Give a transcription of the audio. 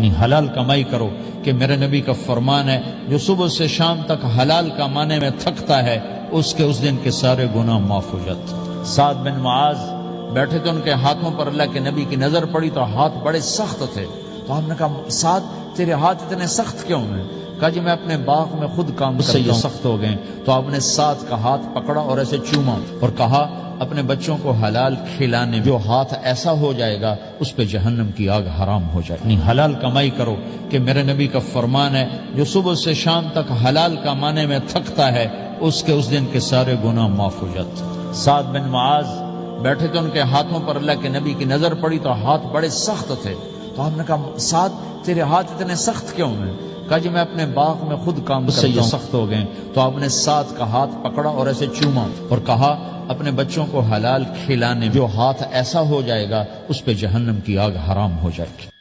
حلال کمائی کرو کہ میرے نبی کا فرمان ہے جو صبح سے شام تک حلال کمانے میں تھکتا ہے اس کے اس دن کے سارے گناہ معاف ہو جاتے۔ سعد بن معاذ بیٹھے تھے، ان کے ہاتھوں پر اللہ کے نبی کی نظر پڑی تو ہاتھ بڑے سخت تھے، تو ہم نے کہا سعد تیرے ہاتھ اتنے سخت کیوں ہیں؟ کہا جی میں اپنے باغ میں خود کام کرتا ہوں، یہ سخت ہو گئے۔ تو آپ نے سعد کا ہاتھ پکڑا اور ایسے چوما اور کہا اپنے بچوں کو حلال کھلانے، جو ہاتھ ایسا ہو جائے گا اس پہ جہنم کی آگ حرام ہو جائے گی۔ حلال کمائی کرو کہ میرے نبی کا فرمان ہے جو صبح سے شام تک حلال کمانے میں تھکتا ہے اس کے اس دن کے سارے گناہ معاف ہو جاتے۔ سعد بن معاذ بیٹھے تھے، ان کے ہاتھوں پر اللہ کے نبی کی نظر پڑی تو ہاتھ بڑے سخت تھے، تو ہم نے کہا سعد تیرے ہاتھ اتنے سخت کیوں ہیں؟ کہا جی میں اپنے باغ میں خود کام کرتا ہوں، یہ سخت ہو گئے۔ تو آپ نے سعد کا ہاتھ پکڑا اور ایسے چوما اور کہا اپنے بچوں کو حلال کھلانے، جو ہاتھ ایسا ہو جائے گا اس پہ جہنم کی آگ حرام ہو جائے گی۔